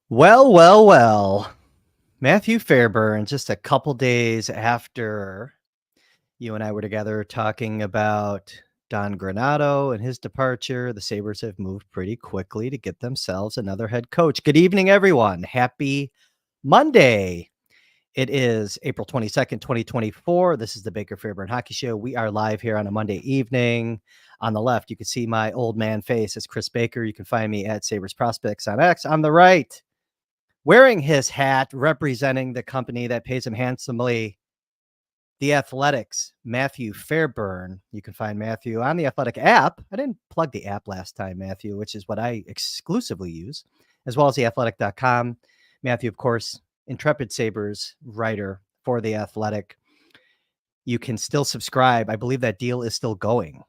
Well. Matthew Fairburn, just a couple days after you and I were together talking about Don Granado and his departure, the Sabres have moved pretty quickly to get themselves another head coach. Good evening, everyone. Happy Monday. It is April 22nd, 2024. This is the Baker Fairburn Hockey Show. We are live here on a Monday evening. On the left, you can see my old man face. It's Chris Baker. You can find me at Sabres Prospects on X. On the right, wearing his hat, representing the company that pays him handsomely, the Athletics, Matthew Fairburn. You can find Matthew on the Athletic app. I didn't plug the app last time, Matthew, which is what I exclusively use, as well as theathletic.com. Matthew, of course, intrepid Sabres writer for the Athletic. You can still subscribe. I believe that deal is still going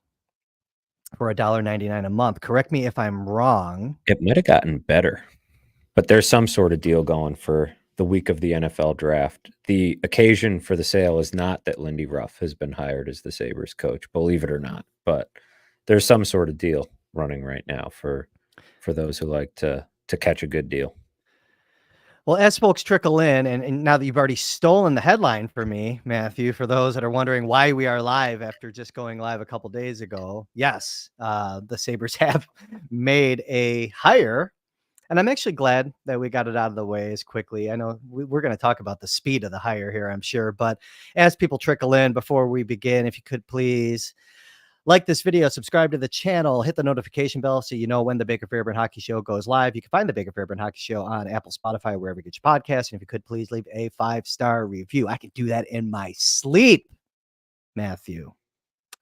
for $1.99 a month. Correct me if I'm wrong. It might have gotten better, but there's some sort of deal going for the week of the NFL draft. The occasion for the sale is not that Lindy Ruff has been hired as the Sabres coach, believe it or not, but there's some sort of deal running right now for those who like to catch a good deal. Well, as folks trickle in, and now that you've already stolen the headline for me, Matthew, for those that are wondering why we are live after just going live a couple days ago, yes, the Sabres have made a hire, and I'm actually glad that we got it out of the way as quickly. I know we're going to talk about the speed of the hire here, I'm sure, but as people trickle in, before we begin, if you could please like this video, subscribe to the channel, hit the notification bell so you know when the Baker Fairburn Hockey Show goes live. You can find the Baker Fairburn Hockey Show on Apple, Spotify, wherever you get your podcasts. And if you could please leave a 5-star review. I could do that in my sleep, Matthew.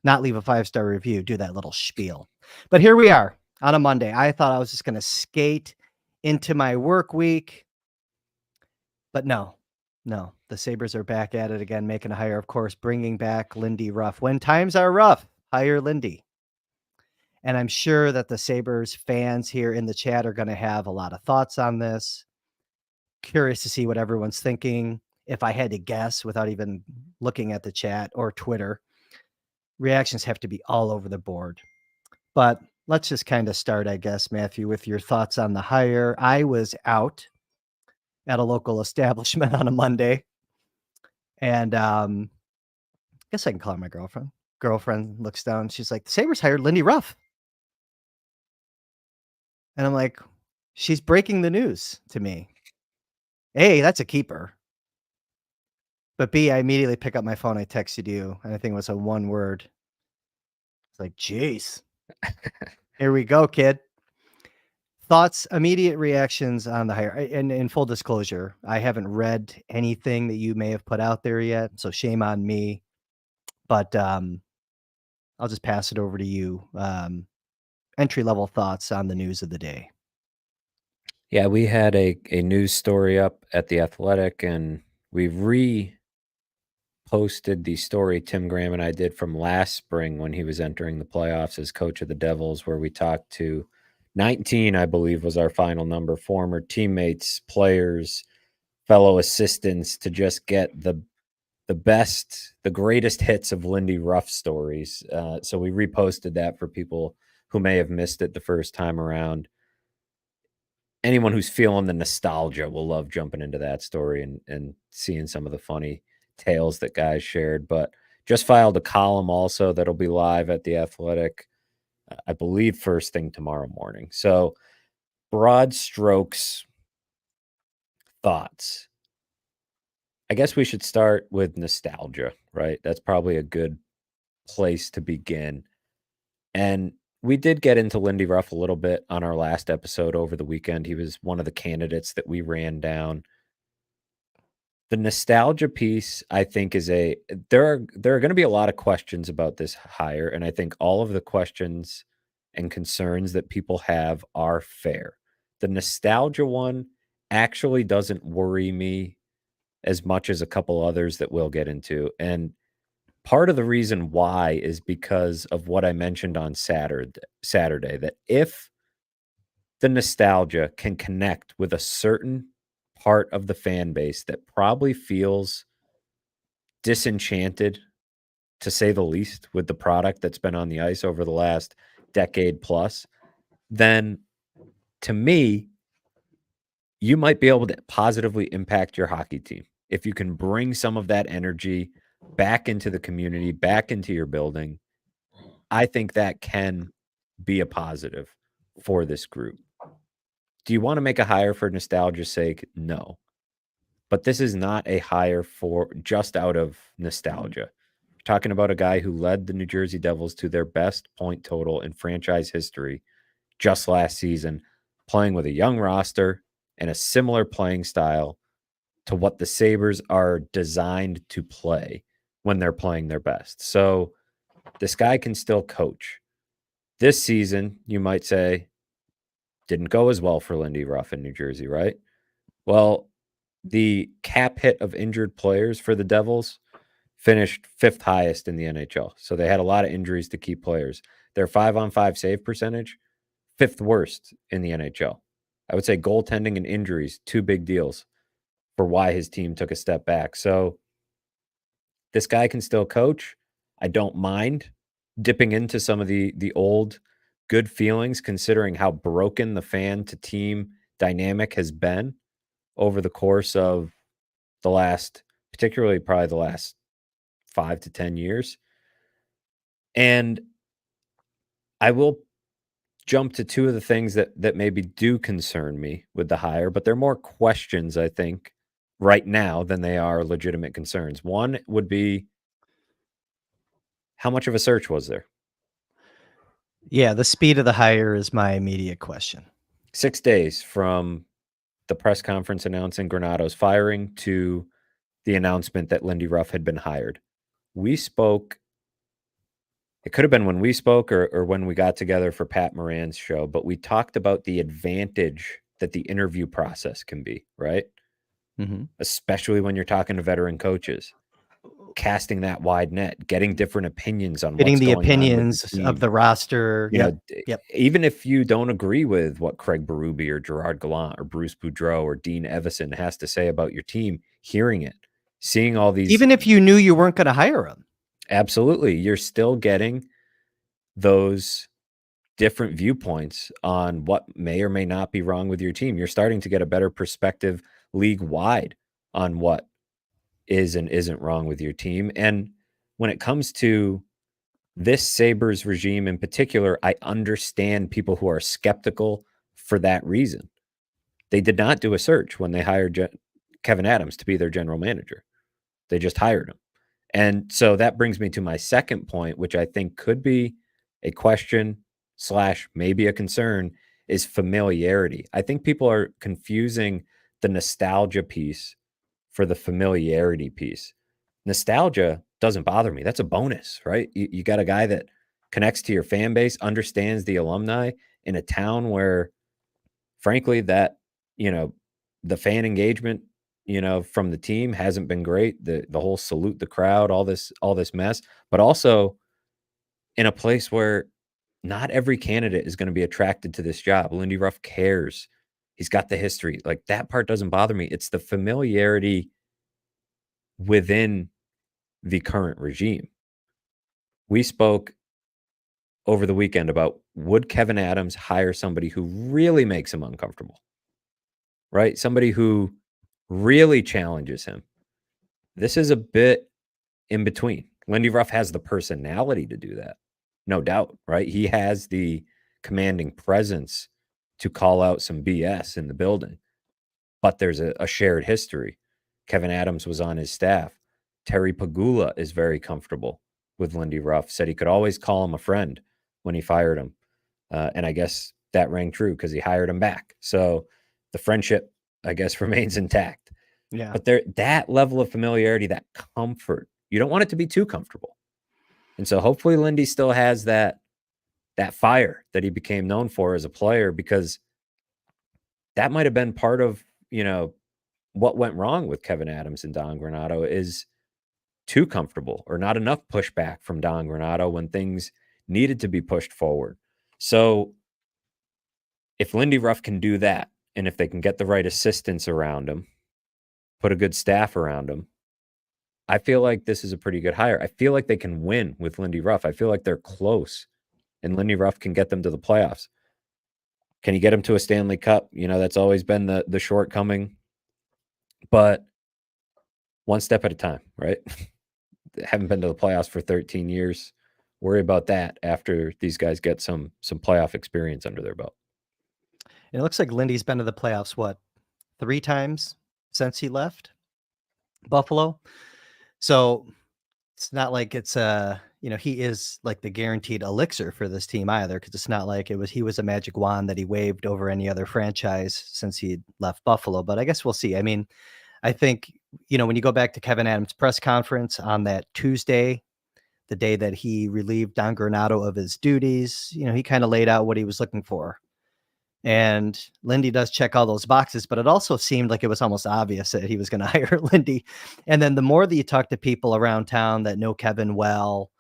Not leave a 5-star review, do that little spiel. But here we are on a Monday. I thought I was just going to skate into my work week. But no. The Sabres are back at it again, making a hire, of course, bringing back Lindy Ruff. When times are rough, hire Lindy. And I'm sure that the Sabres fans here in the chat are going to have a lot of thoughts on this. Curious to see what everyone's thinking. If I had to guess without even looking at the chat or Twitter, reactions have to be all over the board. But let's just kind of start, I guess, Matthew, with your thoughts on the hire. I was out at a local establishment on a Monday, and I guess I can call her my girlfriend. Girlfriend looks down. She's like, the Sabres hired Lindy Ruff. And I'm like, she's breaking the news to me. A, that's a keeper. But B, I immediately pick up my phone. I texted you, and I think it was a one word. It's like, geez. Here we go, kid. Thoughts, immediate reactions on the hire. And in full disclosure, I haven't read anything that you may have put out there yet, so shame on me. But I'll just pass it over to you. Entry-level thoughts on the news of the day. Yeah, we had a news story up at The Athletic, and we reposted the story Tim Graham and I did from last spring when he was entering the playoffs as coach of the Devils, where we talked to 19, I believe, was our final number, former teammates, players, fellow assistants, to just get the best, the greatest hits of Lindy Ruff stories. So we reposted that for people who may have missed it the first time around. Anyone who's feeling the nostalgia will love jumping into that story and seeing some of the funny tales that guys shared. But just filed a column also that'll be live at The Athletic, I believe, first thing tomorrow morning. So broad strokes, thoughts. I guess we should start with nostalgia, right? That's probably a good place to begin. And we did get into Lindy Ruff a little bit on our last episode over the weekend. He was one of the candidates that we ran down. The nostalgia piece, I think, is there are going to be a lot of questions about this hire, and I think all of the questions and concerns that people have are fair. The nostalgia one actually doesn't worry me as much as a couple others that we'll get into. And part of the reason why is because of what I mentioned on Saturday, that if the nostalgia can connect with a certain part of the fan base that probably feels disenchanted, to say the least, with the product that's been on the ice over the last decade plus, then to me, you might be able to positively impact your hockey team if you can bring some of that energy back into the community, back into your building. I think that can be a positive for this group. Do you want to make a hire for nostalgia's sake? No. But this is not a hire for just out of nostalgia. You're talking about a guy who led the New Jersey Devils to their best point total in franchise history just last season, playing with a young roster and a similar playing style to what the Sabres are designed to play when they're playing their best. So this guy can still coach. This season, you might say, didn't go as well for Lindy Ruff in New Jersey, right? Well, the cap hit of injured players for the Devils finished 5th highest in the NHL. So they had a lot of injuries to key players. Their 5-on-5 save percentage, 5th worst in the NHL. I would say goaltending and injuries, 2 big deals for why his team took a step back. So this guy can still coach. I don't mind dipping into some of the old good feelings, considering how broken the fan to team dynamic has been over the course of the last, particularly probably the last 5 to 10 years. And I will jump to 2 of the things that maybe do concern me with the hire, but they're more questions, I think, right now than they are legitimate concerns. One would be, how much of a search was there? Yeah, the speed of the hire is my immediate question. 6 days from the press conference announcing Granato's firing to the announcement that Lindy Ruff had been hired. We spoke, it could have been when we spoke or when we got together for Pat Moran's show, but we talked about the advantage that the interview process can be, right? Mm-hmm. Especially when you're talking to veteran coaches, casting that wide net, getting different opinions on Getting what's the going on with opinions the team. of the roster. You know, Yep. even if you don't agree with what Craig Berube or Gerard Gallant or Bruce Boudreau or Dean Evison has to say about your team, hearing it, seeing all these. Even if you knew you weren't going to hire him. Absolutely. You're still getting those different viewpoints on what may or may not be wrong with your team. You're starting to get a better perspective league-wide on what is and isn't wrong with your team. And when it comes to this Sabres regime in particular, I understand people who are skeptical for that reason. They did not do a search when they hired Kevin Adams to be their general manager. They just hired him. And so that brings me to my second point, which I think could be a question / maybe a concern, is familiarity. I think people are confusing the nostalgia piece for the familiarity piece. Nostalgia doesn't bother me. That's a bonus, right? You got a guy that connects to your fan base, understands the alumni in a town where, frankly, that, the fan engagement, from the team hasn't been great. The whole salute the crowd, all this mess, but also in a place where not every candidate is going to be attracted to this job. Lindy Ruff cares. He's got the history. Like, that part doesn't bother me. It's the familiarity within the current regime. We spoke over the weekend about, would Kevin Adams hire somebody who really makes him uncomfortable, right? Somebody who really challenges him. This is a bit in between. Lindy Ruff has the personality to do that, no doubt, right? He has the commanding presence to call out some BS in the building, but there's a shared history. Kevin Adams was on his staff. Terry Pagula is very comfortable with Lindy Ruff, said he could always call him a friend when he fired him. And I guess that rang true because he hired him back. So the friendship, I guess, remains intact. Yeah. But that level of familiarity, that comfort, you don't want it to be too comfortable. And so hopefully Lindy still has that fire that he became known for as a player, because that might have been part of, what went wrong with Kevin Adams and Don Granato, is too comfortable or not enough pushback from Don Granato when things needed to be pushed forward. So if Lindy Ruff can do that, and if they can get the right assistants around him, put a good staff around him, I feel like this is a pretty good hire. I feel like they can win with Lindy Ruff. I feel like they're close, and Lindy Ruff can get them to the playoffs. Can you get him to a Stanley Cup? That's always been the shortcoming. But one step at a time, right? Haven't been to the playoffs for 13 years. Worry about that after these guys get some playoff experience under their belt. It looks like Lindy's been to the playoffs, what, 3 times since he left Buffalo? So it's not like it's he is like the guaranteed elixir for this team either, because it's not like he was a magic wand that he waved over any other franchise since he left Buffalo. But I guess we'll see. I mean, I think, when you go back to Kevin Adams' press conference on that Tuesday, the day that he relieved Don Granato of his duties, he kind of laid out what he was looking for. And Lindy does check all those boxes, but it also seemed like it was almost obvious that he was going to hire Lindy. And then the more that you talk to people around town that know Kevin well,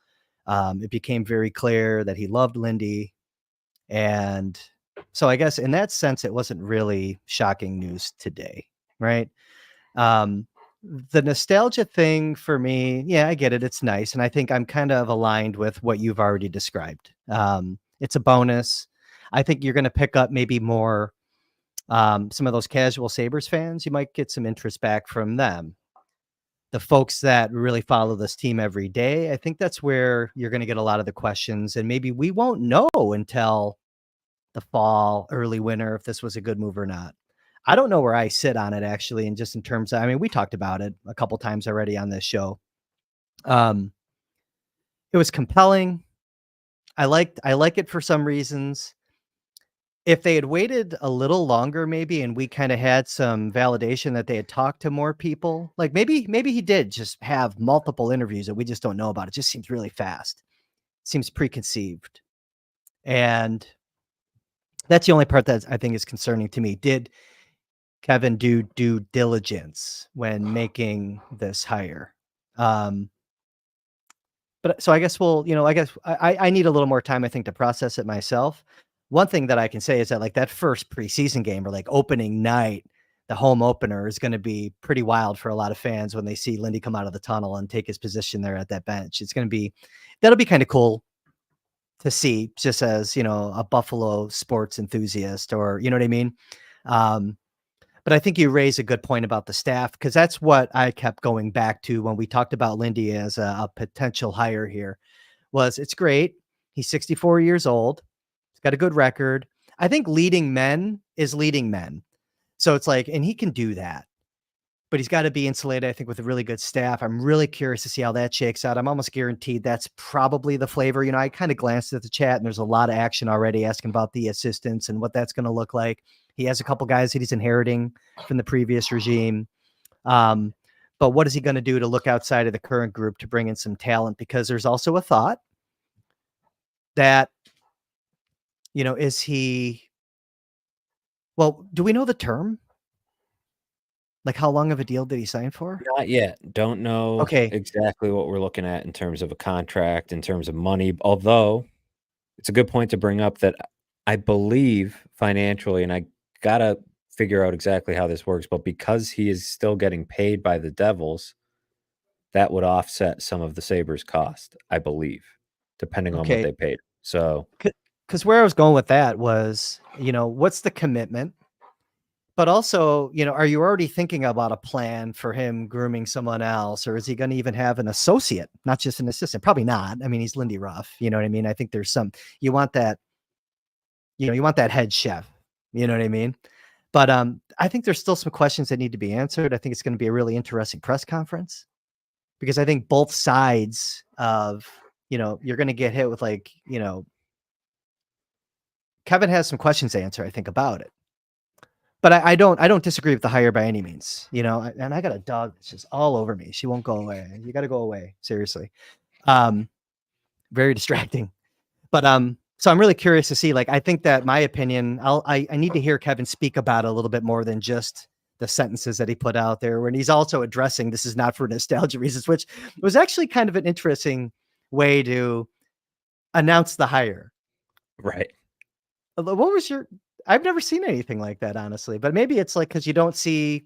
it became very clear that he loved Lindy. And so I guess in that sense, it wasn't really shocking news today, right? The nostalgia thing for me, yeah, I get it. It's nice. And I think I'm kind of aligned with what you've already described. It's a bonus. I think you're going to pick up maybe more some of those casual Sabres fans. You might get some interest back from them. The folks that really follow this team every day, I think that's where you're going to get a lot of the questions. And maybe we won't know until the fall, early winter, if this was a good move or not. I don't know where I sit on it, actually. And just in terms of, I mean, we talked about it a couple times already on this show. It was compelling. I like it for some reasons. If they had waited a little longer, maybe, and we kind of had some validation that they had talked to more people, like maybe he did just have multiple interviews that we just don't know about. It just seems really fast. Seems preconceived. And that's the only part that I think is concerning to me. Did Kevin do due diligence when making this hire? But so I guess I need a little more time, I think, to process it myself. One thing that I can say is that like that first preseason game or like opening night, the home opener is going to be pretty wild for a lot of fans when they see Lindy come out of the tunnel and take his position there at that bench. That'll be kind of cool to see, just as, a Buffalo sports enthusiast, or, you know what I mean? But I think you raise a good point about the staff, because that's what I kept going back to when we talked about Lindy as a potential hire here. It's great. He's 64 years old. He's got a good record. I think leading men is leading men. So it's like, and he can do that, but he's got to be insulated, I think, with a really good staff. I'm really curious to see how that shakes out. I'm almost guaranteed that's probably the flavor. I kind of glanced at the chat and there's a lot of action already asking about the assistants and what that's going to look like. He has a couple guys that he's inheriting from the previous regime. But what is he going to do to look outside of the current group to bring in some talent? Because there's also a thought that, is he, well, do we know the term? Like, how long of a deal did he sign for? Not yet. Don't know exactly what we're looking at in terms of a contract, in terms of money, although it's a good point to bring up that I believe financially, and I got to figure out exactly how this works, but because he is still getting paid by the Devils, that would offset some of the Sabres' cost, I believe, depending on what they paid. So, because where I was going with that was, what's the commitment? But also, are you already thinking about a plan for him grooming someone else, or is he going to even have an associate, not just an assistant? Probably not. I mean, he's Lindy Ruff. You know what I mean? I think there's you want that head chef. You know what I mean? But I think there's still some questions that need to be answered. I think it's going to be a really interesting press conference, because I think both sides of, you're going to get hit with Kevin has some questions to answer, I think, about it. But I don't disagree with the hire by any means, and I got a dog that's just all over me. She won't go away. You got to go away. Seriously. Very distracting, but, so I'm really curious to see, I think that my opinion, I need to hear Kevin speak about it a little bit more than just the sentences that he put out there, when he's also addressing this is not for nostalgia reasons, which was actually kind of an interesting way to announce the hire. right. What was I've never seen anything like that, honestly, but maybe it's because you don't see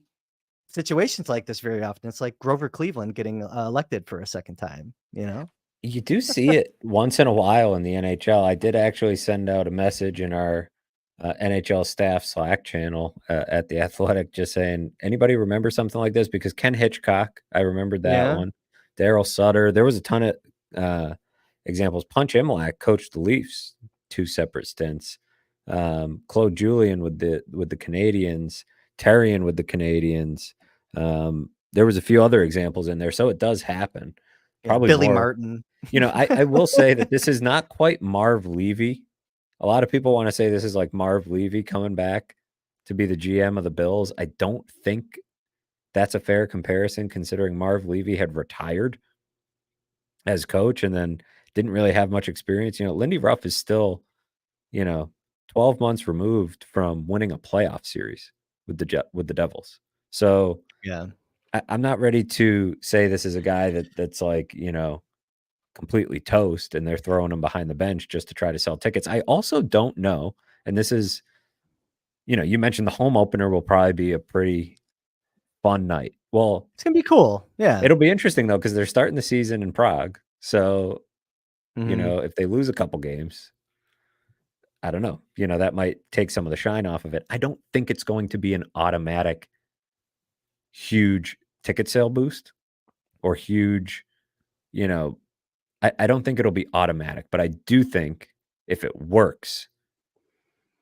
situations like this very often. It's like Grover Cleveland getting elected for a second time, You do see it once in a while in the NHL. I did actually send out a message in our NHL staff Slack channel at the Athletic, just saying, anybody remember something like this? Because Ken Hitchcock, I remembered that Yeah. one. Daryl Sutter, there was a ton of examples. Punch Imlach coached the Leafs 2 separate stints. Claude Julien with the Canadiens, Terrien with the Canadiens. There was a few other examples in there, so it does happen. Yeah, Probably Billy more. Martin. I will say that this is not quite Marv Levy. A lot of people want to say this is like Marv Levy coming back to be the GM of the Bills. I don't think that's a fair comparison, considering Marv Levy had retired as coach and then didn't really have much experience. Lindy Ruff is still, 12 months removed from winning a playoff series with the Devils. So Yeah. I'm not ready to say this is a guy that's like, completely toast and they're throwing him behind the bench just to try to sell tickets. I also don't know, and this is, you mentioned the home opener will probably be a pretty fun night. Well, It's gonna be cool. Yeah. it'll be interesting though, because they're starting the season in Prague. So, Mhm. if they lose a couple games, I don't know. That might take some of the shine off of it. I don't think it's going to be an automatic huge ticket sale boost or huge, you know, I don't think it'll be automatic, but I do think if it works,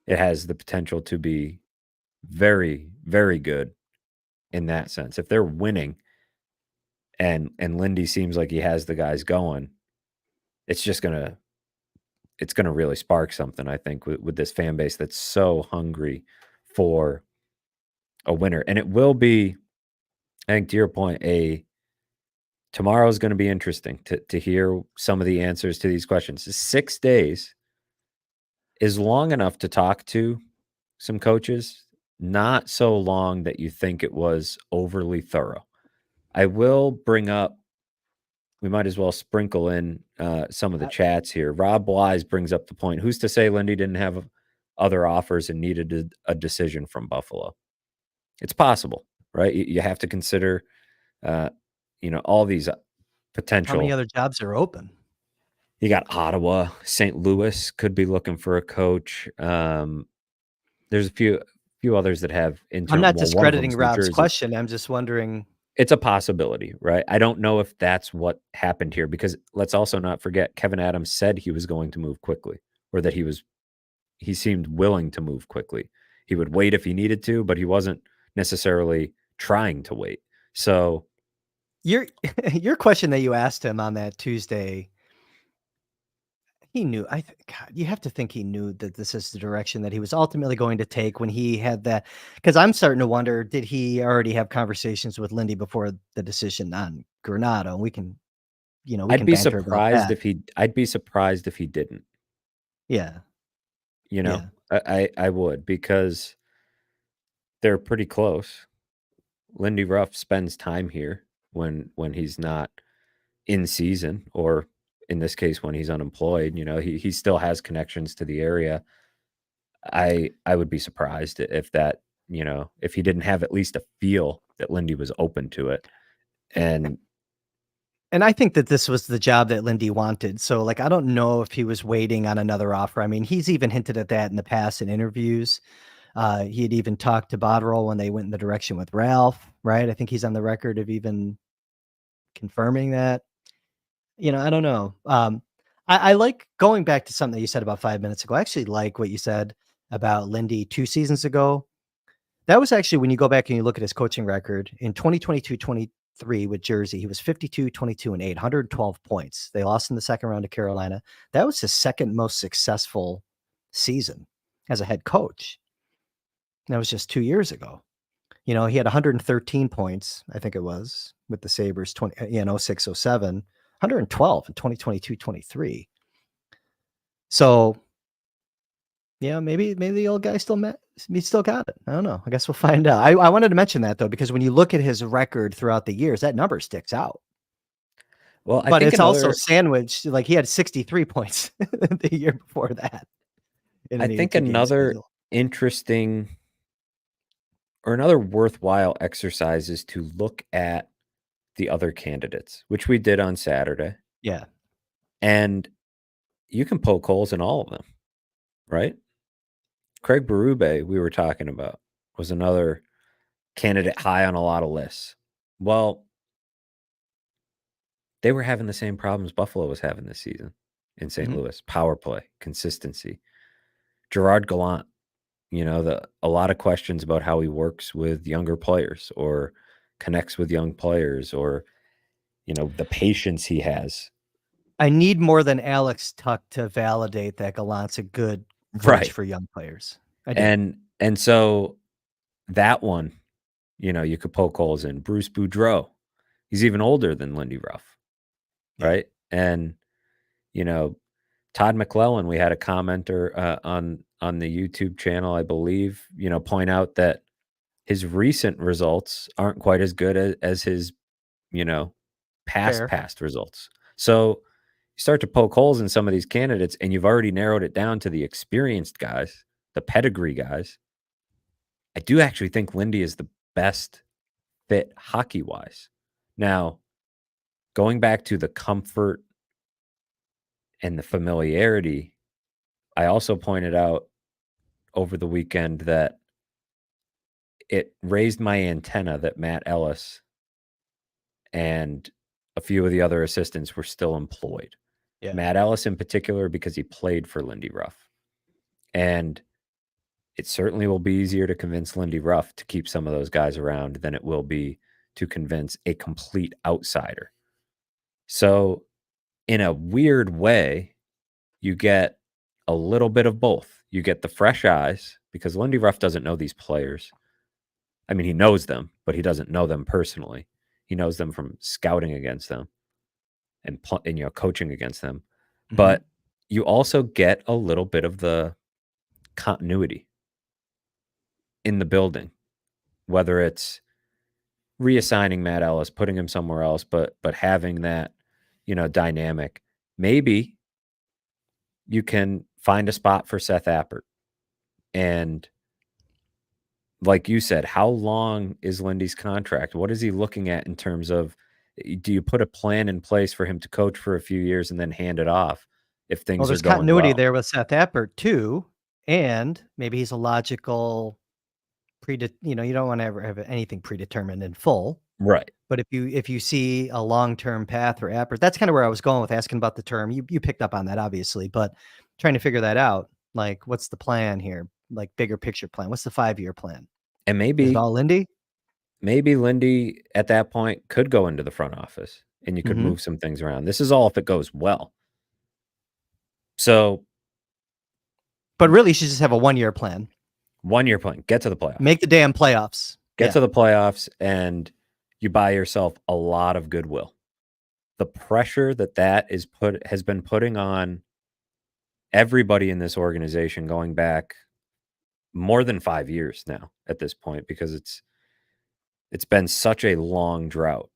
it has the potential to be very, very good in that sense. If they're winning and Lindy seems like he has the guys going, it's just gonna really spark something, I think, with this fan base that's so hungry for a winner. And it will be, I think, to your point, tomorrow's going to be interesting to hear some of the answers to these questions. 6 days is long enough to talk to some coaches, not so long that you think it was overly thorough. I will bring up, we might as well sprinkle in some of the chats here. Rob Wise brings up the point, who's to say Lindy didn't have other offers and needed a decision from Buffalo? It's possible, right? You have to consider, all these How many potential. other jobs are open? You got Ottawa, St. Louis could be looking for a coach. There's a few others that have I'm interim. not Well, one of discrediting them's New Rob's Jersey. question. I'm just wondering. It's a possibility, right? I don't know if that's what happened here, because let's also not forget Kevin Adams said he was going to move quickly, or that he seemed willing to move quickly. He would wait if he needed to, but he wasn't necessarily trying to wait. So Your your question that you asked him on that Tuesday, he knew. God, you have to think he knew that this is the direction that he was ultimately going to take when he had that. Because I'm starting to wonder, did he already have conversations with Lindy before the decision on Granado? And we can, we I'd can be banter about surprised that. if I'd be surprised if he didn't. Yeah, You know, yeah. I would, because they're pretty close. Lindy Ruff spends time here when he's not in season, or in this case when he's unemployed. He still has connections to the area. I would be surprised if that, if he didn't have at least a feel that Lindy was open to it. And And I think that this was the job that Lindy wanted. So, like, I don't know if he was waiting on another offer. I mean, he's even hinted at that in the past in interviews. He had even talked to Botterill when they went in the direction with Ralph, right? I think he's on the record of even confirming that. I don't know. I like going back to something that you said about 5 minutes ago. I actually like what you said about Lindy 2 seasons ago. That was actually when you go back and you look at his coaching record in 2022-23 with Jersey, he was 52-22-8, 112 points. They lost in the second round to Carolina. That was his second most successful season as a head coach. That was just 2 years ago. He had 113 points, I think it was, with the Sabres 06-07, 112 in 2022-23. So, yeah, maybe the old guy he still got it. I don't know. I guess we'll find out. I wanted to mention that though, because when you look at his record throughout the years, that number sticks out. well, I But think it's also another sandwiched, like he had 63 points the year before that in I an think 82-game another schedule. interesting, or another worthwhile exercise, is to look at the other candidates, which we did on Saturday. Yeah. And you can poke holes in all of them, right? Craig Berube, we were talking about, was another candidate high on a lot of lists. Well, they were having the same problems Buffalo was having this season in St. Louis. Power play, consistency. Gerard Gallant, a lot of questions about how he works with younger players or connects with young players or, the patience he has. I need more than Alex Tuck to validate that Gallant's a good coach for young players. I do. And so that one, you could poke holes in. Bruce Boudreau, he's even older than Lindy Ruff, right? And, Todd McClellan, we had a commenter on the YouTube channel, I believe, point out that his recent results aren't quite as good as his, past results. So you start to poke holes in some of these candidates, and you've already narrowed it down to the experienced guys, the pedigree guys. I do actually think Lindy is the best fit hockey-wise. Now, going back to the comfort and the familiarity, I also pointed out over the weekend that it raised my antenna that Matt Ellis and a few of the other assistants were still employed. Yeah. Matt Ellis in particular, because he played for Lindy Ruff. And it certainly will be easier to convince Lindy Ruff to keep some of those guys around than it will be to convince a complete outsider. So in a weird way, you get a little bit of both. You get the fresh eyes because Lindy Ruff doesn't know these players. I mean, he knows them, but he doesn't know them personally. He knows them from scouting against them and coaching against them. But you also get a little bit of the continuity in the building, whether it's reassigning Matt Ellis, putting him somewhere else, but having that, dynamic. Maybe you can find a spot for Seth Appert. And like you said, how long is Lindy's contract? What is he looking at in terms of, do you put a plan in place for him to coach for a few years and then hand it off if things there's are going continuity well? there with Seth Appert too. And maybe he's a logical you don't want to ever have anything predetermined in full. Right. But if you see a long-term path for Appert, that's kind of where I was going with asking about the term. You picked up on that, obviously, but trying to figure that out. Like, what's the plan here? Like, bigger picture plan. What's the 5-year plan? And Is it all Lindy? Maybe Lindy at that point could go into the front office and you could move some things around. This is all if it goes well. So, but really, you should just have a 1-year plan. 1-year plan. Get to the playoffs. Make the damn playoffs. Get to the playoffs, and you buy yourself a lot of goodwill. The pressure that has been putting on everybody in this organization going back more than 5 years now at this point, because it's been such a long drought.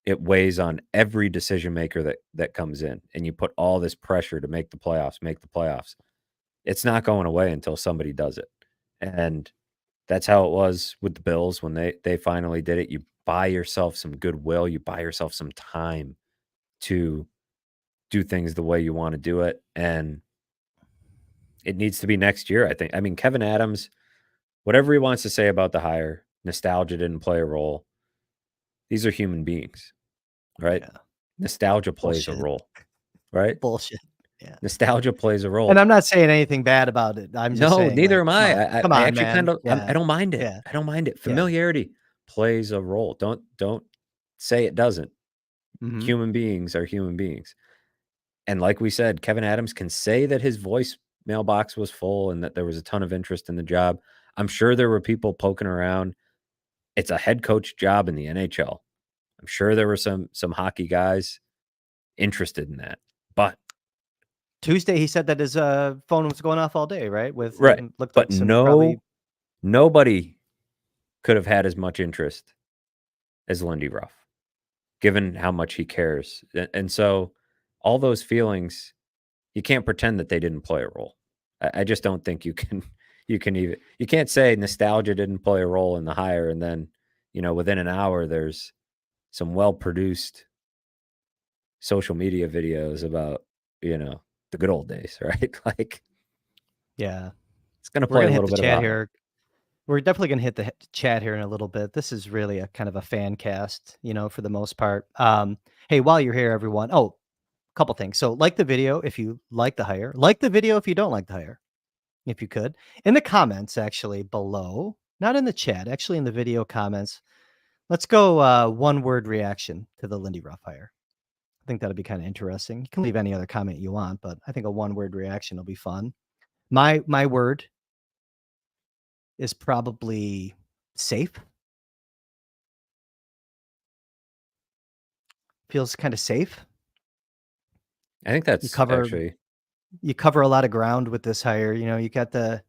It weighs on every decision maker that comes in, and you put all this pressure to make the playoffs. It's not going away until somebody does it. And that's how it was with the Bills when they finally did it. You buy yourself some goodwill. You buy yourself some time to do things the way you want to do it. And it needs to be next year, I think. I mean, Kevin Adams, whatever he wants to say about the hire, nostalgia didn't play a role. These are human beings, right? Yeah. Nostalgia plays a role, right? Bullshit. Yeah. Nostalgia plays a role. And I'm not saying anything bad about it. I'm just saying. Neither am I. Come on, I actually man. I don't mind it. Yeah. I don't mind it. Familiarity plays a role. Don't say it doesn't. Human beings are human beings. And like we said, Kevin Adams can say that his voice mailbox was full and that there was a ton of interest in the job. I'm sure there were people poking around. It's a head coach job in the NHL. I'm sure there were some hockey guys interested in that. But Tuesday, he said that his phone was going off all day, right? Looked but like nobody could have had as much interest as Lindy Ruff, given how much he cares. And so all those feelings, you can't pretend that they didn't play a role. I just don't think you can't say nostalgia didn't play a role in the hire, and then, within an hour, there's some well-produced social media videos about, the good old days, right? Like, yeah. It's going to We're play a gonna hit little the bit of chat a here. We're definitely gonna hit the chat here in a little bit. This is really a kind of a fan cast, for the most part. Hey, while you're here, everyone. Oh, couple things. So, like the video if you like the hire. Like the video if you don't like the hire. If you could, in the comments, actually below, not in the chat, actually in the video comments. Let's go one word reaction to the Lindy Ruff hire. I think that'll be kind of interesting. You can leave any other comment you want, but I think a one word reaction will be fun. My word is probably safe. Feels kind of safe. I think You that's cover actually you cover a lot of ground with this hire. You got there's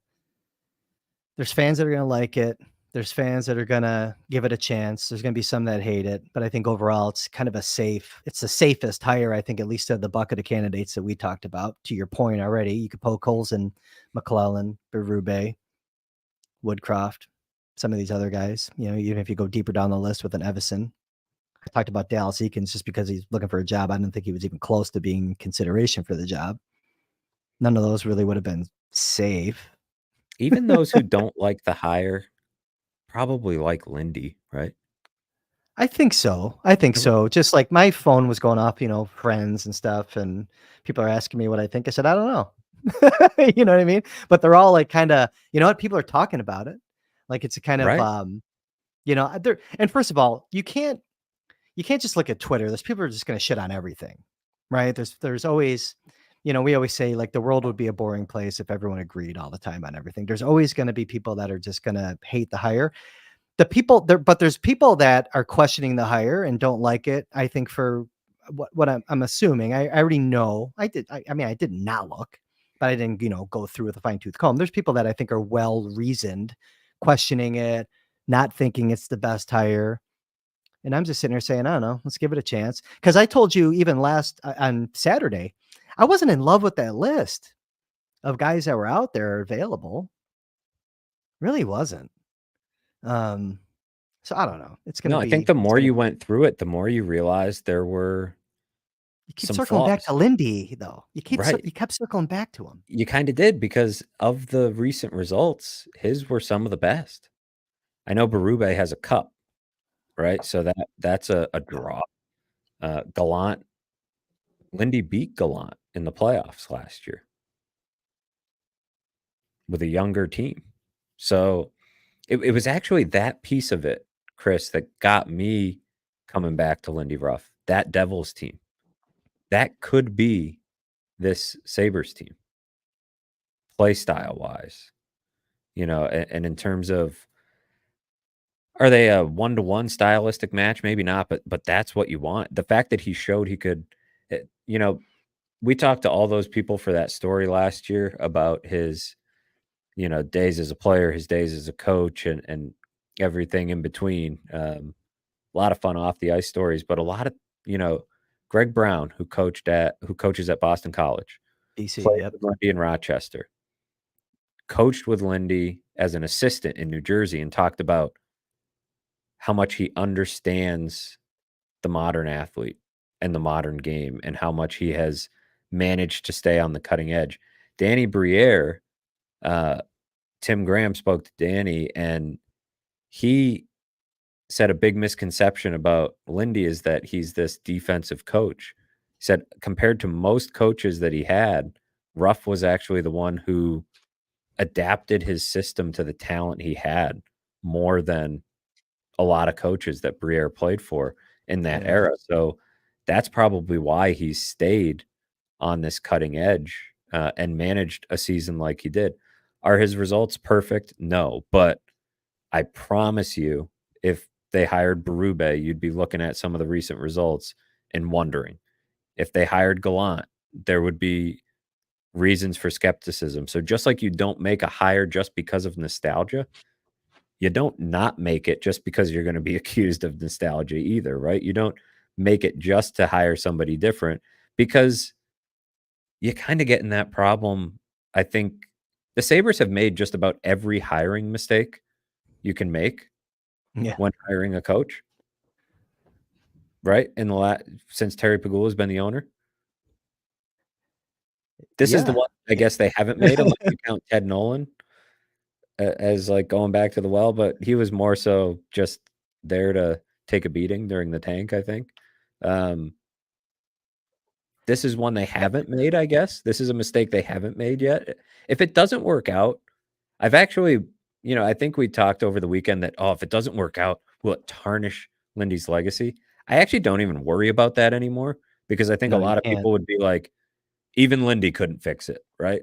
fans that are gonna like it. There's fans that are gonna give it a chance. There's gonna be some that hate it, but I think overall it's kind of it's the safest hire, I think, at least of the bucket of candidates that we talked about. To your point already, you could poke holes in McClellan, Berube, Woodcroft, some of these other guys. Even if you go deeper down the list with an Evison. I talked about Dallas Eakins just because he's looking for a job. I didn't think he was even close to being in consideration for the job. None of those really would have been safe. even those who don't like the hire probably like Lindy, right? I think so. I think so. Just like my phone was going off, friends and stuff, and people are asking me what I think. I said, I don't know. You know what I mean? But they're all like kind of, what people are talking about it. Like it's a kind of, Right. there. And first of all, you can't just look at Twitter. There's people who are just going to shit on everything, right? There's always, we always say like the world would be a boring place if everyone agreed all the time on everything. There's always going to be people that are just going to hate the hire. The people there, but there's people that are questioning the hire and don't like it. I think for what I'm assuming, I already know. I mean, I did not look, but I didn't, go through with a fine tooth comb. There's people that I think are well reasoned, questioning it, not thinking it's the best hire. And I'm just sitting here saying, I don't know, let's give it a chance. Because I told you even last on Saturday, I wasn't in love with that list of guys that were out there available. Really wasn't. So I don't know. No, I think the more you went through it, the more you realized there were You keep some circling back to flaws. Lindy, though. You Right. kept circling back to him. You kind of did because of the recent results, his were some of the best. I know Berube has a cup, right? So that's a draw. Gallant, Lindy beat Gallant in the playoffs last year with a younger team. So it was actually that piece of it, Chris, that got me coming back to Lindy Ruff. That Devils team. That could be this Sabres team, play style wise. And in terms of, are they a 1-to-1 stylistic match? Maybe not, but that's what you want. The fact that he showed he could, we talked to all those people for that story last year about his, days as a player, his days as a coach, and everything in between. A lot of fun off the ice stories, but a lot of, Greg Brown, who coaches at Boston College, BC, played yep. with Lindy in Rochester, coached with Lindy as an assistant in New Jersey, and talked about how much he understands the modern athlete and the modern game and how much he has managed to stay on the cutting edge. Danny Briere, Tim Graham spoke to Danny, and he said a big misconception about Lindy is that he's this defensive coach. He said compared to most coaches that he had, Ruff was actually the one who adapted his system to the talent he had more than a lot of coaches that Briere played for in that Yeah. era. So that's probably why he stayed on this cutting edge and managed a season like he did. Are his results perfect? No, but I promise you, if they hired Berube, you'd be looking at some of the recent results and wondering. If they hired Gallant, there would be reasons for skepticism. So just like you don't make a hire just because of nostalgia, you don't not make it just because you're going to be accused of nostalgia either, right? You don't make it just to hire somebody different because you kind of get in that problem. I think the Sabres have made just about every hiring mistake you can make Yeah. when hiring a coach, right? Since Terry Pagula has been the owner. This is the Yeah. one I guess they haven't made unless you count Ted Nolan. as like going back to the well, but he was more so just there to take a beating during the tank, I think. This is one they haven't made, I guess. This is a mistake they haven't made yet. If it doesn't work out, I've actually, I think we talked over the weekend that, if it doesn't work out, will it tarnish Lindy's legacy? I actually don't even worry about that anymore because I think a No, you lot of can't. people would be like, even Lindy couldn't fix it, right?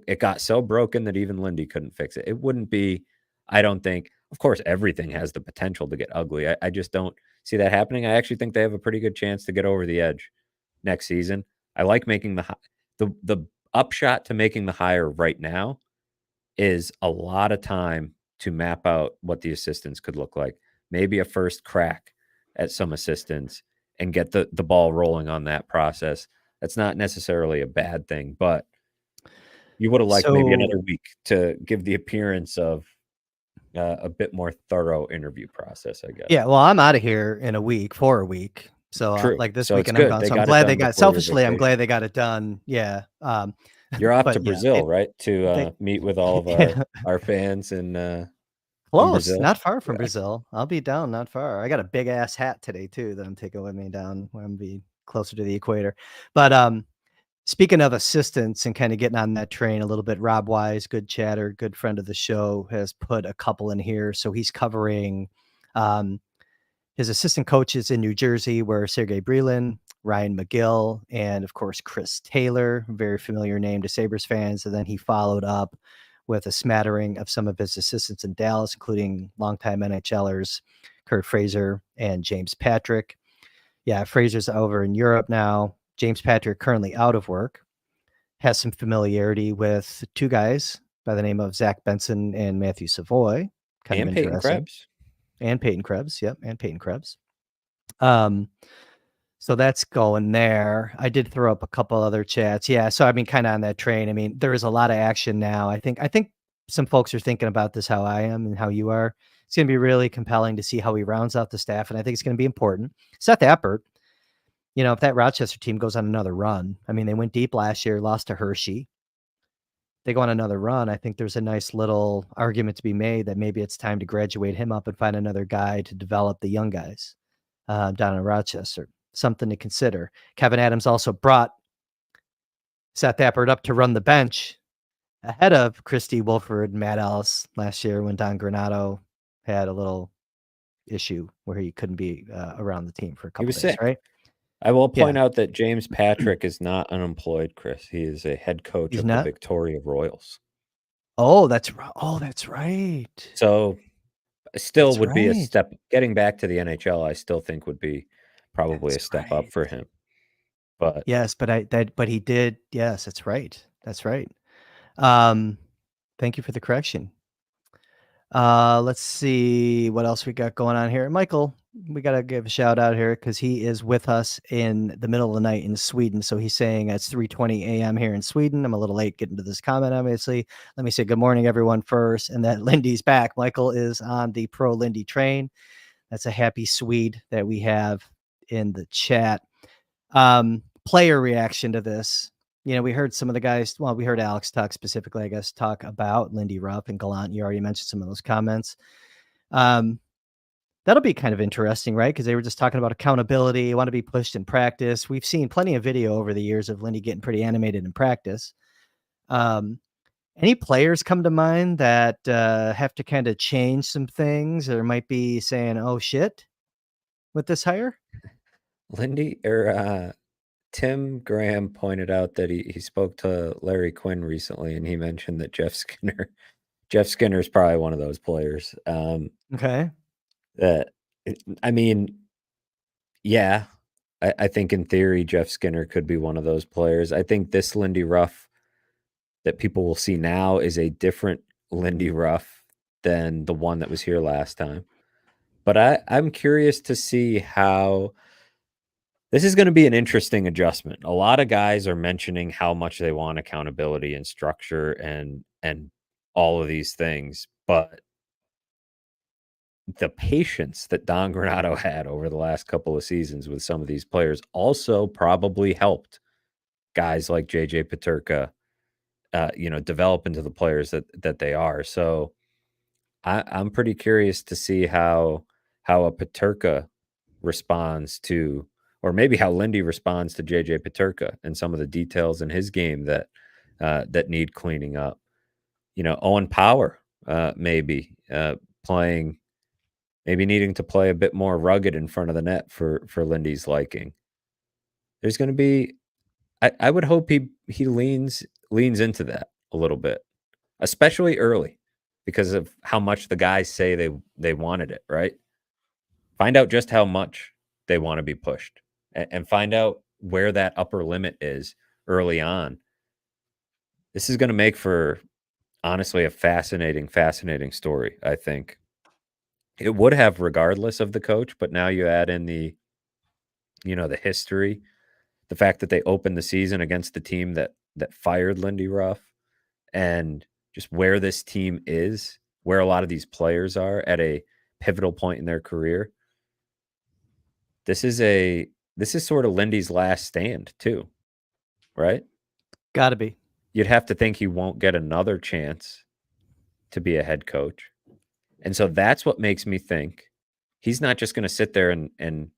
It got so broken that even Lindy couldn't fix it. It wouldn't be, I don't think, of course, everything has the potential to get ugly. I just don't see that happening. I actually think they have a pretty good chance to get over the edge next season. I like making the upshot to making the hire right now is a lot of time to map out what the assistants could look like. Maybe a first crack at some assistants and get the ball rolling on that process. That's not necessarily a bad thing, but you would have liked maybe another So week to give the appearance of a bit more thorough interview process, I guess. yeah, well, I'm out of here in a week for a week. So True. like this So it's weekend I'm good. gone. They So I'm got it glad they done got before your selfishly, I'm vacation. glad they got it done. Yeah. You're off but to yeah, Brazil, right? they To meet with all of yeah, our fans in close, Brazil. not far from Yeah. Brazil. I'll be down, not far. I got a big ass hat today too that I'm taking with me down where I'm be closer to the equator. But speaking of assistants and kind of getting on that train a little bit, Rob Wise, good chatter, good friend of the show, has put a couple in here. So he's covering um, his assistant coaches in New Jersey were Sergey Brelin, Ryan McGill, and of course, Chris Taylor, very familiar name to Sabres fans. And then he followed up with a smattering of some of his assistants in Dallas, including longtime NHLers Kurt Fraser and James Patrick. Yeah, Fraser's over in Europe now. James Patrick currently out of work, has some familiarity with two guys by the name of Zach Benson and Matthew Savoy. Kind of And Peyton interesting. Krebs. And Peyton Krebs. Yep. And Peyton Krebs. Um, so that's going there. I did throw up a couple other chats. Yeah. So I mean, kind of on that train. I mean, there is a lot of action now. I think some folks are thinking about this how I am and how you are. It's going to be really compelling to see how he rounds out the staff. And I think it's going to be important. Seth Appert, if that Rochester team goes on another run, I mean, they went deep last year, lost to Hershey. They go on another run. I think there's a nice little argument to be made that maybe it's time to graduate him up and find another guy to develop the young guys down in Rochester. Something to consider. Kevin Adams also brought Seth Appert up to run the bench ahead of Christy Wolford and Matt Ellis last year when Don Granato had a little issue where he couldn't be around the team for a He couple was days, sick. right? I will Yeah. point out that James Patrick is not unemployed, Chris. He is a head coach He's of the not? Victoria Royals. Oh, that's right. Oh, that's right. So still That's would be a right. step. Getting back to the NHL, I still think would be probably a That's step up right. for him. But Yes, but he did. Yes, that's right. That's right. Um, thank you for the correction. Let's see what else we got going on here. Michael, we got to give a shout out here because he is with us in the middle of the night in Sweden. So he's saying it's 3:20 a.m. here in Sweden. I'm a little late getting to this comment, obviously. Let me say good morning, everyone, first, and that Lindy's back. Michael is on the pro Lindy train. That's a happy Swede that we have in the chat. Player reaction to this. We heard some of the guys. Well, we heard Alex talk specifically, I guess, talk about Lindy Ruff and Gallant. You already mentioned some of those comments. That'll be kind of interesting, right? Because they were just talking about accountability, want to be pushed in practice. We've seen plenty of video over the years of Lindy getting pretty animated in practice. Any players come to mind that have to kind of change some things or might be saying, oh, shit, with this hire? Lindy or Tim Graham pointed out that he spoke to Larry Quinn recently, and he mentioned that Jeff Skinner is probably one of those players. Okay. That I mean, yeah, I think in theory Jeff Skinner could be one of those players. I think this Lindy Ruff that people will see now is a different Lindy Ruff than the one that was here last time. But I'm curious to see how this is going to be an interesting adjustment. A lot of guys are mentioning how much they want accountability and structure and all of these things, but the patience that Don Granato had over the last couple of seasons with some of these players also probably helped guys like JJ Peterka, develop into the players that they are. So I'm pretty curious to see how a Peterka responds to, or maybe how Lindy responds to JJ Peterka and some of the details in his game that need cleaning up. Owen Power, playing, maybe needing to play a bit more rugged in front of the net for Lindy's liking. There's going to be, I would hope he leans into that a little bit, especially early, because of how much the guys say they wanted it, right? Find out just how much they want to be pushed, and find out where that upper limit is early on. This is going to make for, honestly, a fascinating story, I think. It would have regardless of the coach, but now you add in the history, the fact that they opened the season against the team that fired Lindy Ruff, and just where this team is, where a lot of these players are at a pivotal point in their career. This is sort of Lindy's last stand too, right? Gotta be. You'd have to think he won't get another chance to be a head coach. And so that's what makes me think he's not just going to sit there and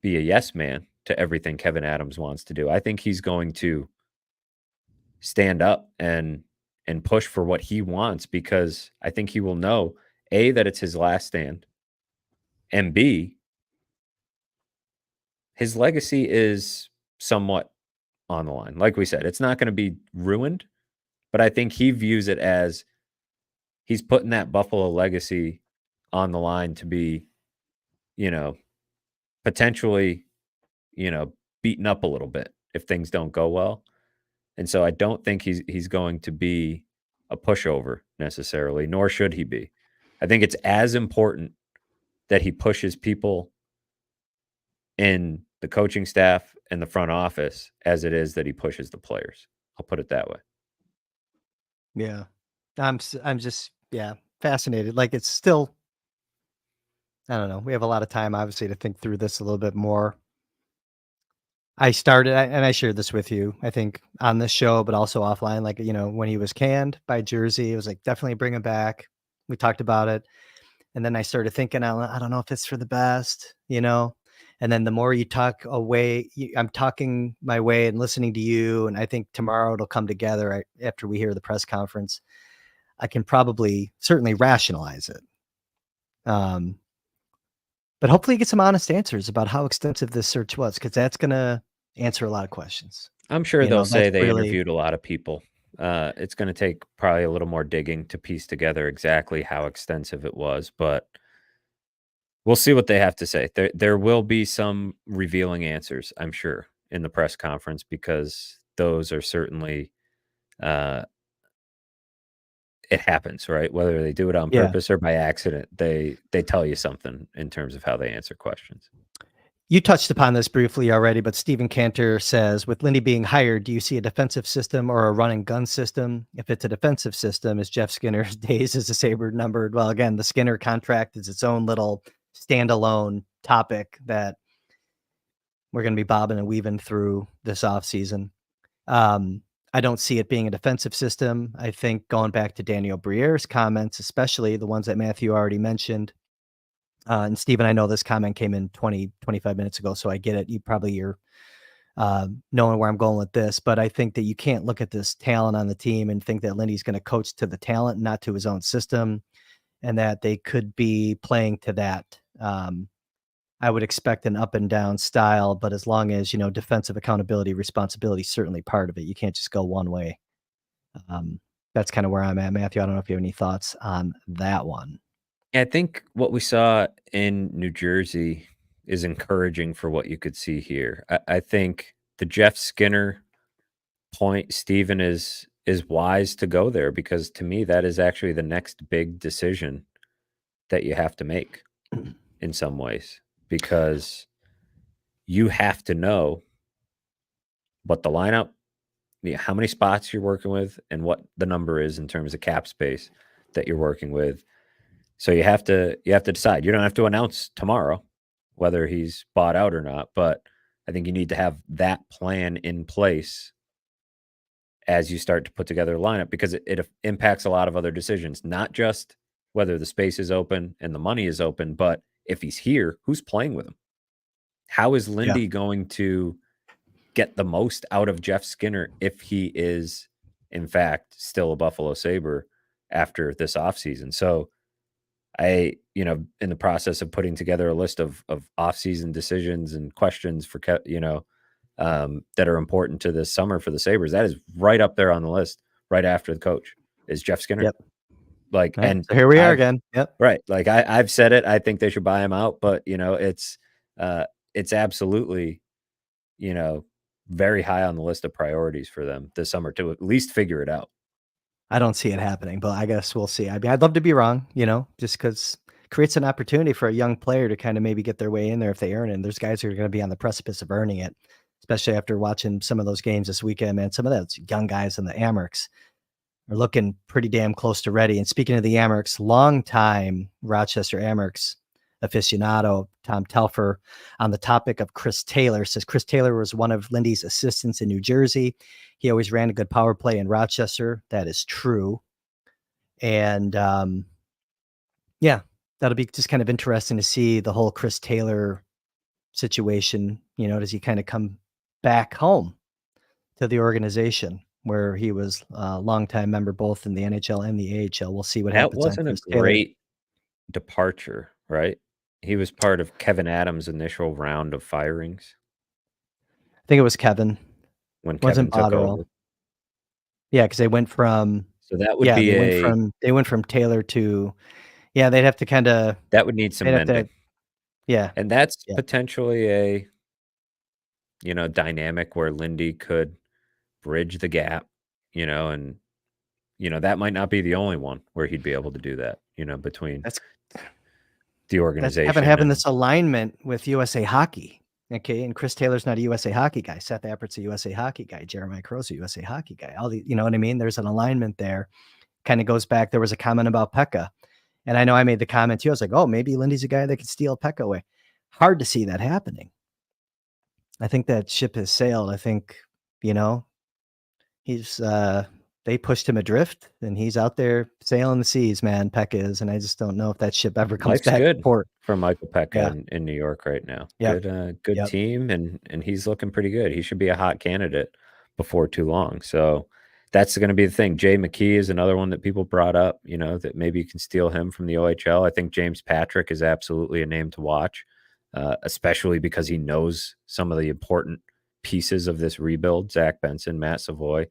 be a yes man to everything Kevin Adams wants to do. I think he's going to stand up and push for what he wants, because I think he will know, A, that it's his last stand, and B, his legacy is somewhat on the line. Like we said, it's not going to be ruined, but I think he views it as he's putting that Buffalo legacy on the line to be, potentially, beaten up a little bit if things don't go well. And so I don't think he's going to be a pushover necessarily, nor should he be. I think it's as important that he pushes people in the coaching staff and the front office as it is that he pushes the players. I'll put it that way. Yeah. I'm just, fascinated. Like, it's still, I don't know. We have a lot of time, obviously, to think through this a little bit more. I shared this with you, I think, on this show, but also offline. Like, when he was canned by Jersey, it was like, definitely bring him back. We talked about it. And then I started thinking, I don't know if it's for the best, And then the more you talk away, I'm talking my way and listening to you. And I think tomorrow it'll come together after we hear the press conference. I can certainly rationalize it. But hopefully get some honest answers about how extensive this search was, because that's going to answer a lot of questions. I'm sure they'll say they really interviewed a lot of people. It's going to take probably a little more digging to piece together exactly how extensive it was, but we'll see what they have to say. There will be some revealing answers, I'm sure, in the press conference, because those are certainly, it happens, right? Whether they do it on purpose or by accident, they tell you something in terms of how they answer questions. You touched upon this briefly already, but Stephen Cantor says, with Lindy being hired, do you see a defensive system or a run and gun system? If it's a defensive system, is Jeff Skinner's days as a Sabre numbered? Well, again, the Skinner contract is its own little standalone topic that we're going to be bobbing and weaving through this offseason. I don't see it being a defensive system. I think, going back to Daniel Briere's comments, especially the ones that Matthew already mentioned, and Stephen, I know this comment came in 25 minutes ago, so I get it. You're knowing where I'm going with this, but I think that you can't look at this talent on the team and think that Lindy's going to coach to the talent, not to his own system, and that they could be playing to that. I would expect an up and down style, but as long as, defensive accountability, responsibility is certainly part of it. You can't just go one way. That's kind of where I'm at, Matthew. I don't know if you have any thoughts on that one. I think what we saw in New Jersey is encouraging for what you could see here. I think the Jeff Skinner point, Stephen, is wise to go there, because to me, that is actually the next big decision that you have to make in some ways, because you have to know what the lineup, how many spots you're working with, and what the number is in terms of cap space that you're working with. So you have to decide. You don't have to announce tomorrow whether he's bought out or not, but I think you need to have that plan in place as you start to put together a lineup, because it impacts a lot of other decisions, not just whether the space is open and the money is open. But if he's here, who's playing with him? How is Lindy going to get the most out of Jeff Skinner if he is, in fact, still a Buffalo Sabre after this offseason? So I, in the process of putting together a list of offseason decisions and questions for, that are important to this summer for the Sabres, that is right up there on the list, right after the coach is Jeff Skinner. Yep. Like, Right. and so here we are again. Yep. Right. Like I've said it, I think they should buy him out, but it's absolutely, very high on the list of priorities for them this summer to at least figure it out. I don't see it happening, but I guess we'll see. I mean, I'd love to be wrong, just because creates an opportunity for a young player to kind of maybe get their way in there if they earn it. And there's guys who are going to be on the precipice of earning it, especially after watching some of those games this weekend, man. Some of those young guys in the Amerks are looking pretty damn close to ready. And speaking of the Amerks, longtime Rochester Amerks aficionado Tom Telfer on the topic of Chris Taylor says Chris Taylor was one of Lindy's assistants in New Jersey. He always ran a good power play in Rochester. That is true. And yeah, that'll be just kind of interesting to see the whole Chris Taylor situation. Does he kind of come back home to the organization where he was a longtime member both in the NHL and the AHL? We'll see what happens. That wasn't a great departure, right? He was part of Kevin Adams' initial round of firings. I think it was Kevin. When Kevin took over. Yeah, because they went from that would be they went from Taylor to they'd have to kind of that would need some mending. And that's potentially a dynamic where Lindy could bridge the gap, and that might not be the only one where he'd be able to do that, between the organization. Having this alignment with USA Hockey. Okay. And Chris Taylor's not a USA Hockey guy. Seth Appert's a USA Hockey guy. Jeremiah Crow's a USA Hockey guy. All the, you know what I mean? There's an alignment there. Kind of goes back. There was a comment about Pekka. And I know I made the comment too. I was like, oh, maybe Lindy's a guy that could steal Pekka away. Hard to see that happening. I think that ship has sailed. I think, he's they pushed him adrift and he's out there sailing the seas, man. Pekka is, and I just don't know if that ship ever comes back to port. For Michael Pekka in New York right now. Good team, and he's looking pretty good. He should be a hot candidate before too long. So that's going to be the thing. Jay McKee is another one that people brought up, that maybe you can steal him from the OHL. I think James Patrick is absolutely a name to watch, especially because he knows some of the important pieces of this rebuild. Zach Benson, Matt Savoy,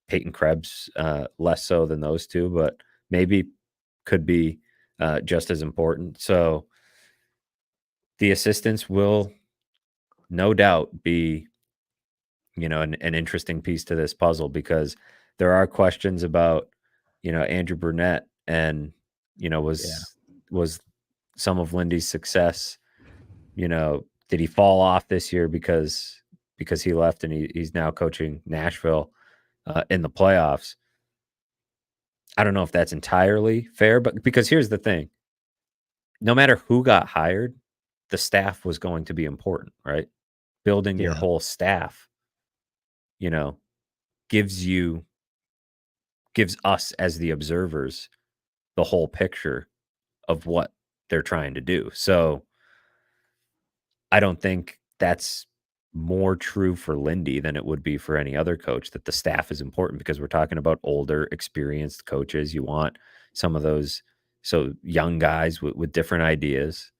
Peyton Krebs, less so than those two, but maybe could be just as important. So the assistants will no doubt be, an interesting piece to this puzzle, because there are questions about, Andrew Burnett and, was some of Lindy's success, did he fall off this year because he left and he's now coaching Nashville in the playoffs? I don't know if that's entirely fair, but because here's the thing. No matter who got hired, the staff was going to be important, right? Building your whole staff, gives us as the observers the whole picture of what they're trying to do. So I don't think that's more true for Lindy than it would be for any other coach, that the staff is important, because we're talking about older, experienced coaches. You want some of those young guys with different ideas,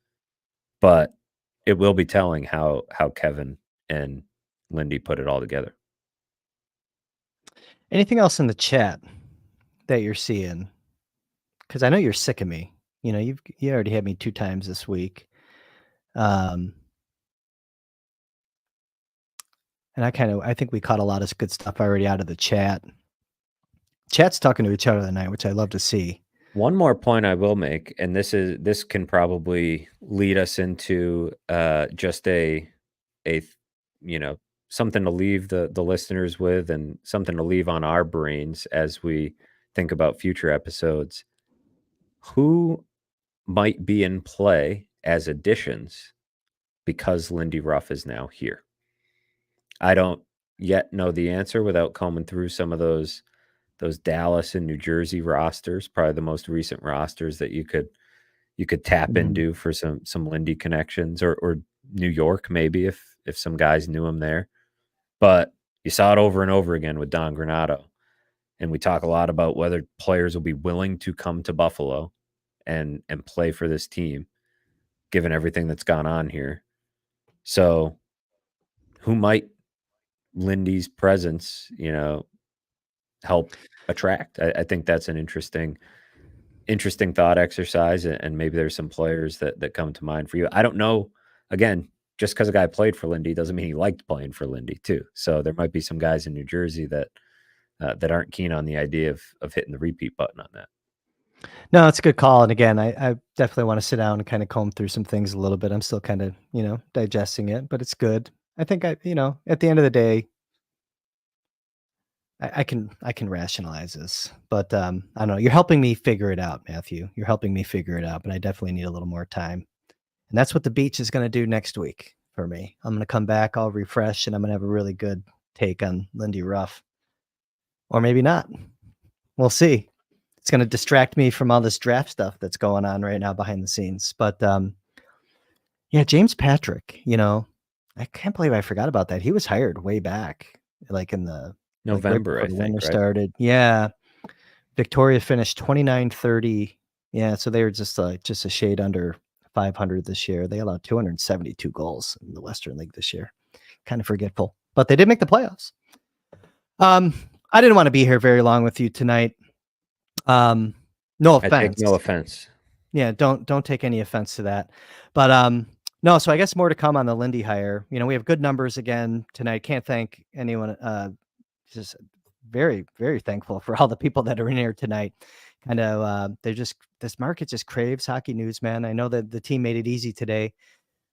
but it will be telling how Kevin and Lindy put it all together. Anything else in the chat that you're seeing? Because I know you're sick of me. You already had me 2 times this week. And I think we caught a lot of good stuff already out of the chat. Chat's talking to each other tonight, which I love to see. One more point I will make, and this can probably lead us into just a something to leave the listeners with, and something to leave on our brains as we think about future episodes. Who might be in play as additions because Lindy Ruff is now here? I don't yet know the answer without combing through some of those those Dallas and New Jersey rosters, probably the most recent rosters that you could tap into for some Lindy connections, or New York maybe if some guys knew him there. But you saw it over and over again with Don Granato. And we talk a lot about whether players will be willing to come to Buffalo and play for this team, given everything that's gone on here. So who might Lindy's presence, help attract? I think that's an interesting thought exercise, and maybe there's some players that come to mind for you. I don't know. Again, just because a guy played for Lindy doesn't mean he liked playing for Lindy too. So there might be some guys in New Jersey that aren't keen on the idea of hitting the repeat button on that. No, it's a good call. And again, I definitely want to sit down and kind of comb through some things a little bit. I'm still kind of, digesting it, but it's good. I think at the end of the day, I can rationalize this, but I don't know. You're helping me figure it out, Matthew. You're helping me figure it out, but I definitely need a little more time. And that's what the beach is going to do next week for me. I'm going to come back, I'll refresh, and I'm going to have a really good take on Lindy Ruff. Or maybe not. We'll see. It's going to distract me from all this draft stuff that's going on right now behind the scenes. But yeah, James Patrick, I can't believe I forgot about that. He was hired way back, like in the November, right I think, right? Started. Yeah. Victoria finished 29-30. Yeah, so they were just a shade under 500 this year. They allowed 272 goals in the Western League this year. Kind of forgetful, but they did make the playoffs. I didn't want to be here very long with you tonight. No offense. I take no offense. Yeah, don't take any offense to that. But no, so I guess more to come on the Lindy hire. We have good numbers again tonight. Can't thank anyone. Just very, very thankful for all the people that are in here tonight. Kind of, this market just craves hockey news, man. I know that the team made it easy today,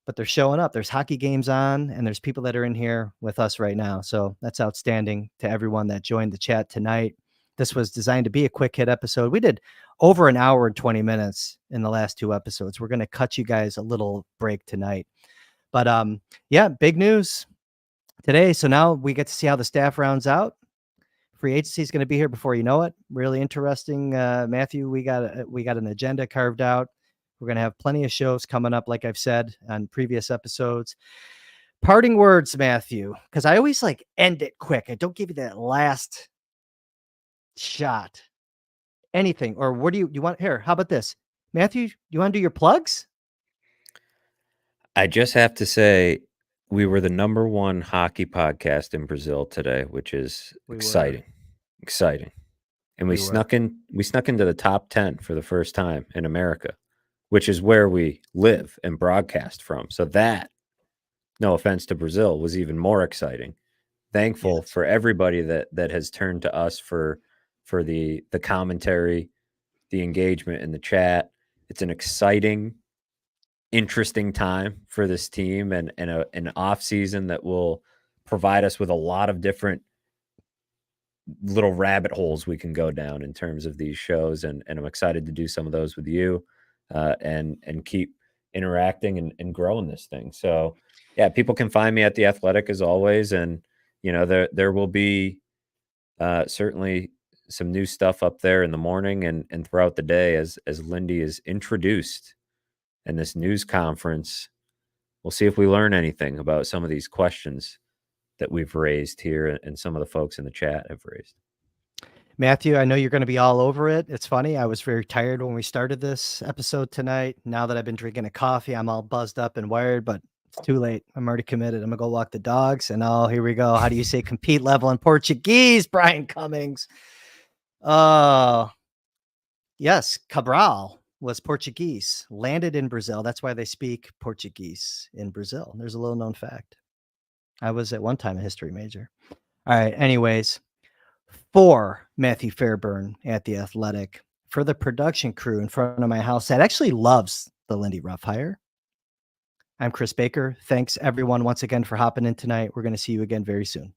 but they're showing up. There's hockey games on, and there's people that are in here with us right now. So that's outstanding to everyone that joined the chat tonight. This was designed to be a quick hit episode. We did over an hour and 20 minutes in the last two episodes. We're going to cut you guys a little break tonight. But yeah, big news today. So now we get to see how the staff rounds out. Free agency is going to be here before you know it. Really interesting. Matthew, we got an agenda carved out. We're going to have plenty of shows coming up, like I've said on previous episodes. Parting words, Matthew, because I always end it quick. I don't give you that last shot. Anything, or what do you want here? How about this, Matthew? You want to do your plugs? I just have to say we were the #1 hockey podcast in Brazil today, which is exciting. And we snuck into the top 10 for the first time in America, which is where we live and broadcast from. So that, no offense to Brazil, was even more exciting. Thankful for everybody that has turned to us for the commentary, the engagement in the chat. It's an exciting, interesting time for this team, and an off season that will provide us with a lot of different little rabbit holes we can go down in terms of these shows. And I'm excited to do some of those with you, and keep interacting and growing this thing. So yeah, people can find me at The Athletic as always. And, there will be certainly some new stuff up there in the morning and throughout the day as Lindy is introduced in this news conference. We'll see if we learn anything about some of these questions that we've raised here and some of the folks in the chat have raised. Matthew, I know you're going to be all over it. It's funny. I was very tired when we started this episode tonight. Now that I've been drinking a coffee, I'm all buzzed up and wired, but it's too late. I'm already committed. I'm going to go walk the dogs. And here we go. How do you say compete level in Portuguese, Brian Cummings? Yes, Cabral was Portuguese, landed in Brazil. That's why they speak Portuguese in Brazil. There's a little known fact. I was at one time a history major. All right. Anyways, for Matthew Fairburn at The Athletic, for the production crew in front of my house that actually loves the Lindy Ruff hire, I'm Chris Baker. Thanks everyone once again for hopping in tonight. We're going to see you again very soon.